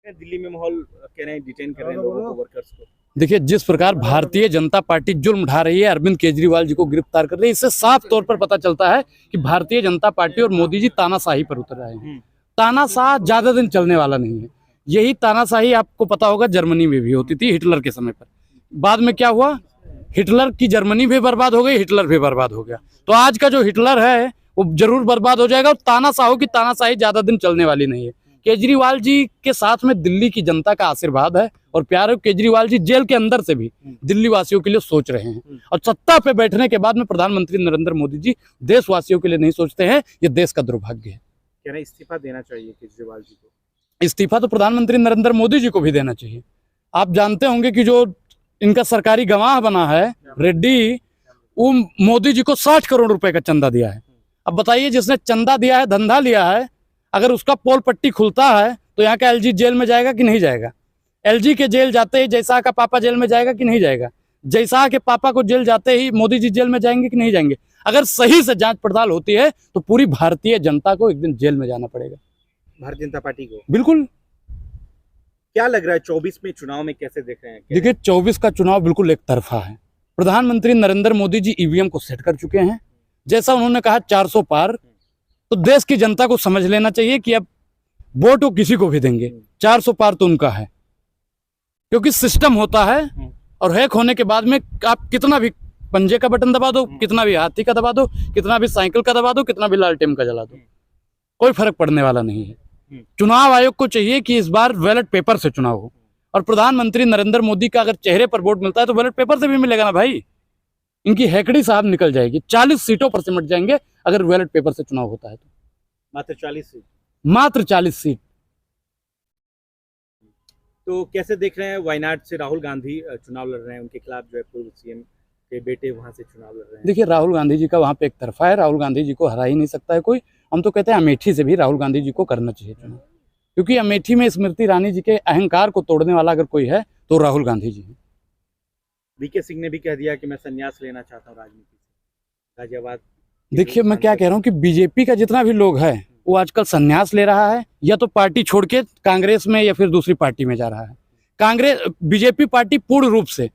दिल्ली में माहौल कह रहे हैं, डिटेन कर रहे हैं लोगों को, वर्कर्स को। देखिए, जिस प्रकार भारतीय जनता पार्टी जुल्म उठा रही है, अरविंद केजरीवाल जी को गिरफ्तार कर रही है, इससे साफ तौर पर पता चलता है कि भारतीय जनता पार्टी और मोदी जी तानाशाही पर उतर रहे हैं। तानाशाह ज्यादा दिन चलने वाला नहीं है। यही तानाशाही आपको पता होगा जर्मनी में भी होती थी हिटलर के समय पर। बाद में क्या हुआ, हिटलर की जर्मनी भी बर्बाद हो गई, हिटलर भी बर्बाद हो गया। तो आज का जो हिटलर है वो जरूर बर्बाद हो जाएगा। और तानाशाहों की तानाशाही ज्यादा दिन चलने वाली नहीं है। केजरीवाल जी के साथ में दिल्ली की जनता का आशीर्वाद है और प्यार है। केजरीवाल जी जेल के अंदर से भी दिल्ली वासियों के लिए सोच रहे हैं और सत्ता पे बैठने के बाद में प्रधानमंत्री नरेंद्र मोदी जी देशवासियों के लिए नहीं सोचते हैं। ये देश का दुर्भाग्य है। कह रहे हैं इस्तीफा देना चाहिए केजरीवाल जी को। इस्तीफा तो प्रधानमंत्री नरेंद्र मोदी जी को भी देना चाहिए। आप जानते होंगे कि जो इनका सरकारी गवाह बना है रेड्डी, वो मोदी जी को 60 करोड़ रुपए का चंदा दिया है। अब बताइए, जिसने चंदा दिया है, धंधा लिया है, अगर उसका पोल पट्टी खुलता है तो यहाँ का एलजी जेल में जाएगा कि नहीं जाएगा? एलजी के जेल जाते ही जयशाह का पापा जेल में जाएगा कि नहीं जाएगा? जयशाह के पापा को जेल जाते ही मोदी जी जेल में जाएंगे कि नहीं जाएंगे? अगर सही से जांच पड़ताल होती है तो पूरी भारतीय जनता को एक दिन जेल में जाना पड़ेगा। भारतीय जनता पार्टी को बिल्कुल। क्या लग रहा है 24 में चुनाव में कैसे देख रहे हैं? देखिए, 24 का चुनाव बिल्कुल एक तरफा है। प्रधानमंत्री नरेंद्र मोदी जी ईवीएम को सेट कर चुके हैं। जैसा उन्होंने कहा 400 पार, तो देश की जनता को समझ लेना चाहिए कि अब वोट वो किसी को भी देंगे। 400 पार तो उनका है, क्योंकि सिस्टम होता है और हैक होने के बाद में आप कितना भी पंजे का बटन दबा दो, कितना भी हाथी का दबा दो, कितना भी साइकिल का दबा दो, कितना भी लालटेन का जला दो, कोई फर्क पड़ने वाला नहीं है। चुनाव आयोग को चाहिए कि इस बार बैलेट पेपर से चुनाव हो। और प्रधानमंत्री नरेंद्र मोदी का अगर चेहरे पर वोट मिलता है तो बैलेट पेपर से भी मिलेगा ना भाई। इनकी हैकड़ी साहब निकल जाएगी। 40 सीटों पर सिमट जाएंगे अगर बैलेट पेपर से चुनाव होता है तो। मात्र 40 सीट। मात्र 40 सीट। तो कैसे देख रहे हैं, वायनाड से राहुल गांधी चुनाव लड़ रहे हैं, उनके खिलाफ जो है पूर्व सीएम के बेटे वहां से चुनाव लड़ रहे हैं। देखिए, राहुल गांधी जी का वहां पे एक तरफा है। राहुल गांधी जी को हरा ही नहीं सकता है कोई। हम तो कहते हैं अमेठी से भी राहुल गांधी जी को करना चाहिए चुनाव, क्योंकि अमेठी में स्मृति ईरानी जी के अहंकार को तोड़ने वाला अगर कोई है तो राहुल गांधी जी है। वीके सिंह ने भी कह दिया कि मैं संन्यास लेना चाहता हूँ राजनीति से, गाजियाबाद। देखिए, मैं क्या कह रहा हूँ कि बीजेपी का जितना भी लोग है वो आजकल संन्यास ले रहा है, या तो पार्टी छोड़ के कांग्रेस में या फिर दूसरी पार्टी में जा रहा है। बीजेपी पार्टी पूर्ण रूप से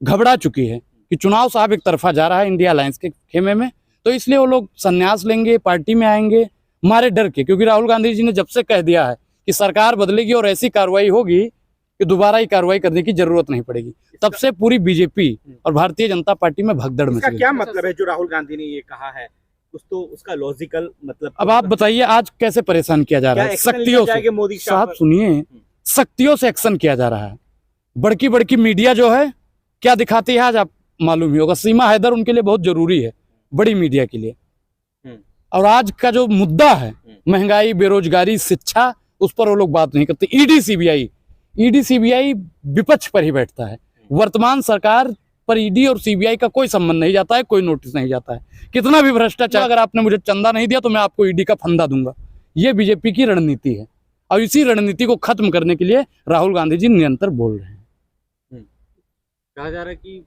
घबरा चुकी है कि चुनाव साहब एक तरफा जा रहा है इंडिया अलायंस के खेमे में, तो इसलिए वो लोग संन्यास लेंगे, पार्टी में आएंगे हमारे डर के। क्योंकि राहुल गांधी जी ने जब से कह दिया है कि सरकार बदलेगी और ऐसी कार्रवाई होगी कि दोबारा ही कार्रवाई करने की जरूरत नहीं पड़ेगी, तब से पूरी बीजेपी और भारतीय जनता पार्टी में भगदड़ मच गई। क्या मतलब है जो राहुल गांधी ने ये कहा है? कुछ तो उसका लॉजिकल मतलब। अब आप बताइए, आज कैसे परेशान किया जा रहा है? सख्तियों से। मोदी साहब सुनिए, सख्तियों से एक्शन किया जा रहा है। बड़की बड़की मीडिया जो है क्या दिखाती है आज आप मालूम ही होगा। सीमा हैदर उनके लिए बहुत जरूरी है, बड़ी मीडिया के लिए। और आज का जो मुद्दा है महंगाई, बेरोजगारी, शिक्षा, उस पर वो लोग बात नहीं करते। ईडी सीबीआई विपक्ष पर ही बैठता है। वर्तमान सरकार पर ईडी और सीबीआई का कोई संबंध नहीं जाता है, कोई नोटिस नहीं जाता है। कितना भी भ्रष्टाचार, अगर आपने मुझे चंदा नहीं दिया तो मैं आपको ईडी का फंदा दूंगा। ये बीजेपी की रणनीति है और इसी रणनीति को खत्म करने के लिए राहुल गांधी जी निरंतर बोल रहे हैं। कहा जा रहा है कि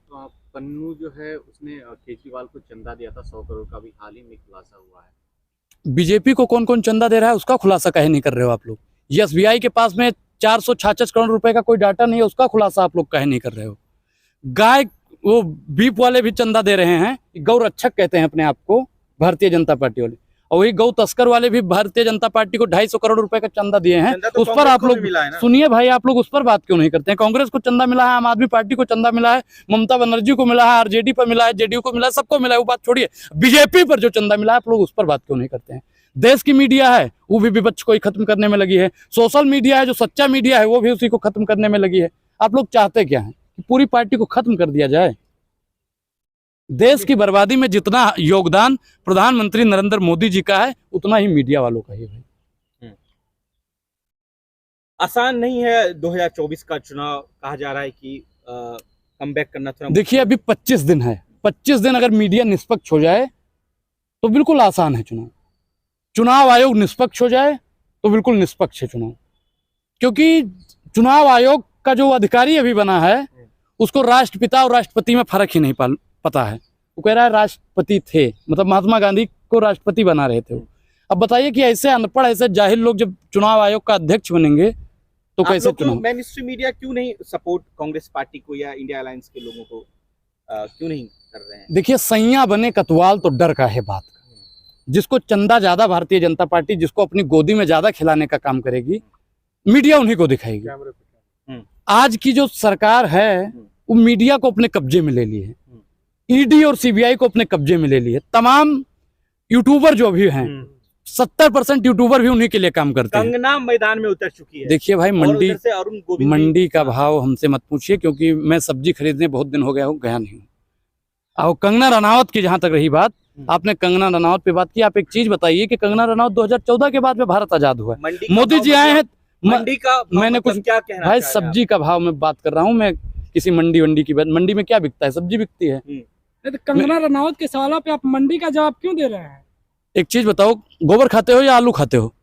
पन्नू जो है उसने केजरीवाल को चंदा दिया था 100 करोड़ का, भी हाल ही में खुलासा हुआ है। बीजेपी को कौन कौन चंदा दे रहा है उसका खुलासा कहे नहीं कर रहे हो आप लोग? एसबीआई के पास में 466 करोड़ रुपए का कोई डाटा नहीं है, उसका खुलासा आप लोग कहे नहीं कर रहे हो। गाय, वो बीप वाले भी चंदा दे रहे हैं, गौ रक्षक कहते हैं अपने आप को भारतीय जनता पार्टी वाले, और वही गौ तस्कर वाले भी भारतीय जनता पार्टी को 250 करोड़ रुपए का चंदा दिए हैं। तो उस पर आप लोग सुनिए भाई, आप लोग उस पर बात क्यों नहीं करते हैं? कांग्रेस को चंदा मिला है, आम आदमी पार्टी को चंदा मिला है, ममता बनर्जी को मिला है, आरजेडी पर मिला है, जेडीयू को मिला है, सबको मिला है। वो बात छोड़िए, बीजेपी पर जो चंदा मिला है आप लोग उस पर बात क्यों नहीं करते हैं? देश की मीडिया है वो भी विपक्ष को ही खत्म करने में लगी है। सोशल मीडिया है, जो सच्चा मीडिया है, वो भी उसी को खत्म करने में लगी है। आप लोग चाहते क्या है कि पूरी पार्टी को खत्म कर दिया जाए? देश की बर्बादी में जितना योगदान प्रधानमंत्री नरेंद्र मोदी जी का है उतना ही मीडिया वालों का ही है। आसान नहीं है 2024 का चुनाव। कहा जा रहा है कि कमबैक करना थोड़ा। देखिए, अभी 25 दिन है। 25 दिन अगर मीडिया निष्पक्ष हो जाए तो बिल्कुल आसान है चुनाव। चुनाव आयोग निष्पक्ष हो जाए तो बिल्कुल निष्पक्ष है चुनाव। क्योंकि चुनाव आयोग का जो अधिकारी अभी बना है उसको राष्ट्रपिता और राष्ट्रपति में फर्क ही नहीं पता है। वो कह रहा है राष्ट्रपति थे, मतलब महात्मा गांधी को राष्ट्रपति बना रहे थे वो। अब बताइए कि ऐसे अनपढ़, ऐसे जाहिल लोग जब चुनाव आयोग का अध्यक्ष बनेंगे तो कैसे चुनाव? मेन स्ट्रीम मीडिया क्यों नहीं सपोर्ट कांग्रेस पार्टी को या इंडिया अलायंस के लोगों को क्यों नहीं कर रहे हैं? देखिए, सैया बने कतवाल तो डर का है बात का। जिसको चंदा ज्यादा भारतीय जनता पार्टी, जिसको अपनी गोदी में ज्यादा खिलाने का काम करेगी, मीडिया उन्हीं को दिखाएगी। आज की जो सरकार है वो मीडिया को अपने कब्जे में ले ली है, ईडी और सीबीआई को अपने कब्जे में ले ली है। तमाम यूट्यूबर जो भी हैं, 70% यूट्यूबर भी उन्हीं के लिए काम करते हैं। कंगना मैदान में उतर चुकी है। देखिए भाई, और उधर से अरुण गोविंद मंडी का भाव हमसे मत पूछिए, क्योंकि मैं सब्जी खरीदने बहुत दिन हो गया हूँ, गया नहीं हूँ। और कंगना रनावत की जहां तक रही बात, आपने कंगना रनावत पे बात की, आप एक चीज बताइए कि कंगना रनावत 2014 के बाद में भारत आजाद हुआ है। मोदी जी आए हैं, मंडी का मैंने कुछ क्या कहना भाई, सब्जी का भाव में बात कर रहा हूँ मैं, किसी मंडी की बात। मंडी में क्या बिकता है? सब्जी बिकती है। तो कंगना रनावत के सवालों पे आप मंडी का जवाब क्यों दे रहे हैं? एक चीज बताओ, गोबर खाते हो या आलू खाते हो?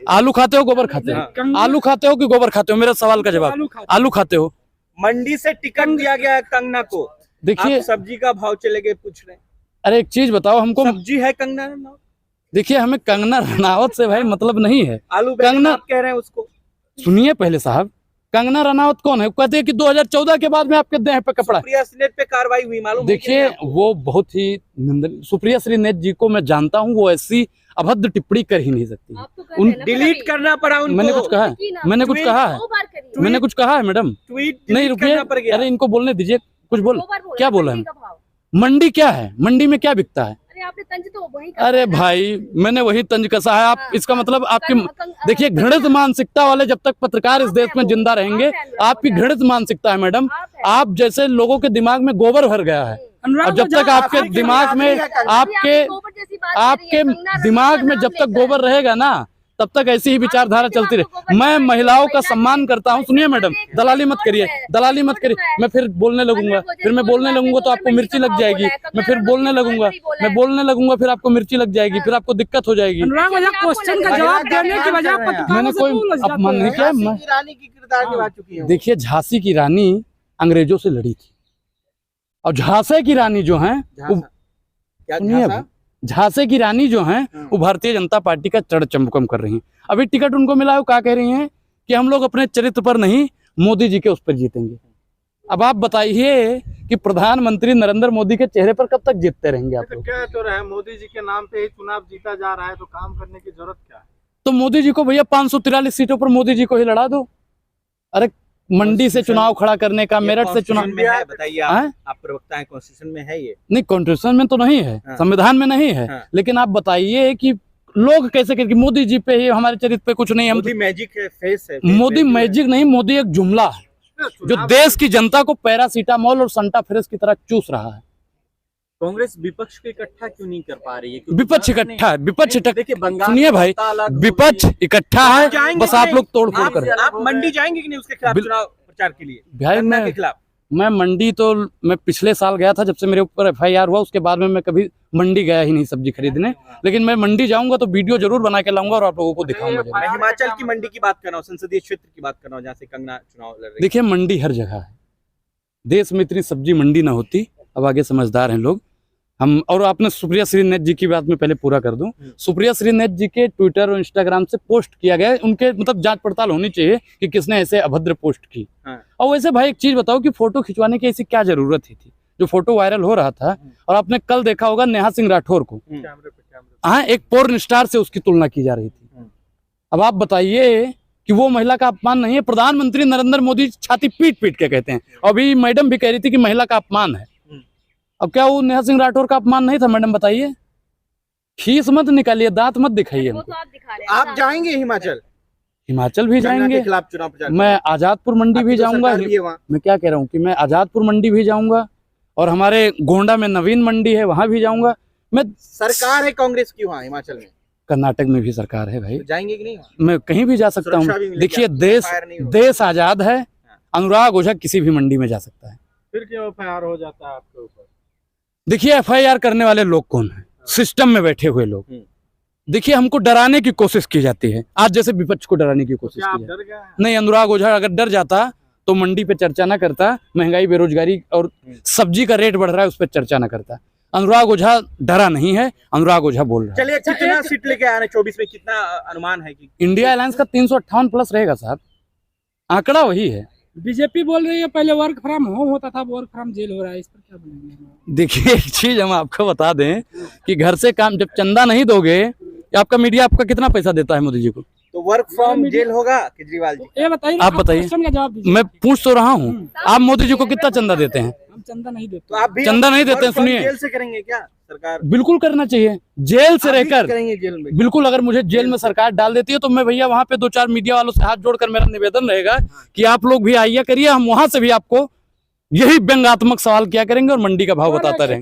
आलू खाते हो, गोबर खाते हो? आलू खाते हो कि गोबर खाते हो? मेरा सवाल का जवाब, आलू खाते हो। मंडी से टिकट दिया गया है कंगना को, देखिए सब्जी का भाव चले गए पूछ रहे हैं। अरे एक चीज बताओ हमको, सब्जी है कंगना रनावत। देखिए हमें कंगना रनावत से भाई मतलब नहीं है। आलू कंगना आप कह रहे हैं उसको, सुनिए पहले साहब, कंगना रनावत कौन है? कहते हैं कि 2014 के बाद में आपके देह पे कपड़ा। सुप्रिया श्रीनेत पे कार्रवाई हुई, मालूम? देखिए वो बहुत ही निंदनीय, सुप्रिया श्रीनेत जी को मैं जानता हूँ, वो ऐसी अभद्र टिप्पणी कर ही नहीं सकती। उन डिलीट करना पड़ा उनको। मैंने कुछ कहा है? मैंने कुछ कहा है? मैंने कुछ कहा है मैडम? ट्वीट नहीं रुकिए, अरे इनको बोलने दीजिए, कुछ बोल, क्या बोला है? मंडी क्या है? मंडी में क्या बिकता है? आपने तंज तो वही अरे भाई, मैंने वही तंज कसा है। आप इसका मतलब आपकी, देखिए घृणित मानसिकता वाले जब तक पत्रकार इस देश में जिंदा रहेंगे, आपकी घृणित मानसिकता है मैडम। आप जैसे लोगों के दिमाग में गोबर भर गया है, और जब तक आपके दिमाग में, आपके दिमाग में जब तक गोबर रहेगा ना, तब तक ऐसी ही विचारधारा चलती रहे। मैं महिलाओं का सम्मान करता हूँ। सुनिए मैडम, दलाली मत करिए, दलाली मत करिए। मैं फिर बोलने लगूंगा, फिर मैं बोलने लगूंगा तो आपको मिर्ची लग जाएगी। मैं फिर बोलने लगूंगा, मैं बोलने लगूंगा, फिर आपको मिर्ची लग जाएगी, फिर आपको दिक्कत हो जाएगी। क्वेश्चन का जवाब देने की वजह मैंने कोई अपमान नहीं किया। रानी की किरदार निभा चुकी है। देखिए, झांसी की रानी अंग्रेजों से लड़ी थी, और झांसे की रानी जो है, सुनिए, झांसे की रानी जो हैं वो भारतीय जनता पार्टी का चढ़ चमकम कर रही हैं। अभी टिकट उनको मिला है, वो क्या कह रही हैं कि हम लोग अपने चरित्र पर नहीं, मोदी जी के उस पर जीतेंगे। अब आप बताइए कि प्रधानमंत्री नरेंद्र मोदी के चेहरे पर कब तक जीतते रहेंगे आप लोग? क्या तो रहे, मोदी जी के नाम पे ही चुनाव जीता जा रहा है, तो काम करने की जरूरत क्या है? तो मोदी जी को भैया 543 सीटों पर मोदी जी को ही लड़ा दो। अरे मंडी से चुनाव खड़ा करने का, मेरठ से चुनाव में है, बताइए आप प्रवक्ता हैं, कॉन्स्टिट्यूशन में है ये? नहीं, कॉन्स्टिट्यूशन में तो नहीं है, संविधान में नहीं है। लेकिन आप बताइए कि लोग कैसे कहें कि मोदी जी पे ही, हमारे चरित्र पे कुछ नहीं है। मोदी मैजिक है, फेस है। मोदी मैजिक नहीं, मोदी एक जुमला है जो देश की जनता को पैरासीटामोल और संटाफेरस की तरह चूस रहा है। कांग्रेस विपक्ष को इकट्ठा क्यों नहीं कर पा रही है? विपक्ष इकट्ठा है, विपक्ष देखिए बंगाल, सुनिए भाई, विपक्ष इकट्ठा है, बस आप लोग तोड़ फोड़ कर। आप मंडी जाएंगे कि नहीं उसके खिलाफ चुनाव प्रचार के लिए? भाई मैं मंडी तो मैं पिछले साल गया था, जब से मेरे ऊपर FIR हुआ, उसके बाद में मैं कभी मंडी गया ही नहीं सब्जी खरीदने। लेकिन मैं मंडी जाऊंगा तो वीडियो जरूर बना के लाऊंगा और आप लोगों को दिखाऊंगा। मैं हिमाचल की मंडी की बात कर रहा हूँ, संसदीय क्षेत्र की बात कर रहा हूँ, जहाँ से कंगना चुनाव लड़ रही है। देखिए मंडी हर जगह है, देश में इतनी सब्जी मंडी ना होती। अब आगे समझदार हैं लोग हम। और आपने सुप्रिया श्रीनेत जी की बात में पहले पूरा कर दूं, सुप्रिया श्रीनेत जी के ट्विटर और इंस्टाग्राम से पोस्ट किया गया, उनके मतलब जांच पड़ताल होनी चाहिए कि किसने ऐसे अभद्र पोस्ट की। और वैसे भाई एक चीज बताओ कि फोटो खिंचवाने की ऐसी क्या जरूरत ही थी? जो फोटो वायरल हो रहा था, और आपने कल देखा होगा नेहा सिंह राठौर को, हाँ, एक पोर्न स्टार से उसकी तुलना की जा रही थी। अब आप बताइए कि वो महिला का अपमान नहीं है? प्रधानमंत्री नरेंद्र मोदी छाती पीट पीट के कहते हैं। अभी मैडम भी कह रही थी कि महिला का अपमान है। अब क्या वो नेहा सिंह राठौर का अपमान नहीं था? मैडम बताइए, खीस मत निकालिए, दांत मत दिखाइए। आप जाएंगे हिमाचल? हिमाचल भी जाएंगे, खिलाफ चुनाव प्रचार, मैं आजादपुर मंडी भी जाऊंगा। मैं क्या कह रहा हूँ कि मैं आजादपुर मंडी भी जाऊंगा, और हमारे गोंडा में नवीन मंडी है, वहां भी जाऊंगा मैं। सरकार है कांग्रेस की वहाँ हिमाचल में, कर्नाटक में भी सरकार है भाई। तो जाएंगे कि नहीं? मैं कहीं भी जा सकता हूँ। देखिए देश आजाद है, अनुराग ओझा किसी भी मंडी में जा सकता है। फिर क्यों FIR हो जाता है आपके ऊपर? देखिए FIR करने वाले लोग कौन है? सिस्टम में बैठे हुए लोग। देखिए हमको डराने की कोशिश की जाती है, आज जैसे विपक्ष को डराने की कोशिश की जाती है। नहीं, अनुराग ओझा अगर डर जाता तो मंडी पे चर्चा ना करता, महंगाई बेरोजगारी और सब्जी का रेट बढ़ रहा है उस पर चर्चा ना करता। अनुराग ओझा डरा नहीं है, अनुराग ओझा बोल रहा है। चलिए, कितना सीट लेके आ रहे हैं 24 में? कितना अनुमान है कि इंडिया अलायंस का 358 प्लस रहेगा साहब। आंकड़ा वही है। बीजेपी बोल रही है पहले वर्क फ्रॉम होम होता था, वर्क फ्रॉम जेल हो रहा है, इस पर क्या बोलेंगे? देखिए एक चीज हम आपको बता दें कि घर से काम, जब चंदा नहीं दोगे, आपका मीडिया आपका कितना पैसा देता है मोदी जी को? तो वर्क फ्रॉम जेल होगा केजरीवाल जी? ये बताइए, आप बताइए। क्वेश्चन का जवाब दीजिए। मैं पूछ तो रहा हूँ, आप मोदी जी को कितना चंदा देते हैं? हम चंदा नहीं देते। तो आप भी चंदा नहीं देते हैं, work from सुनिए। जेल से करेंगे क्या सरकार? बिल्कुल करना चाहिए, जेल से आप भी रहकर करेंगे जेल में? बिल्कुल। अगर मुझे जेल में सरकार डाल देती है तो मैं भैया वहां पे 2-4 मीडिया वालों से हाथ जोड़कर मेरा निवेदन रहेगा कि आप लोग भी आइए करिए, हम वहां से भी आपको यही व्यंग्यात्मक सवाल किया करेंगे और मंडी का भाव बताते रहेंगे।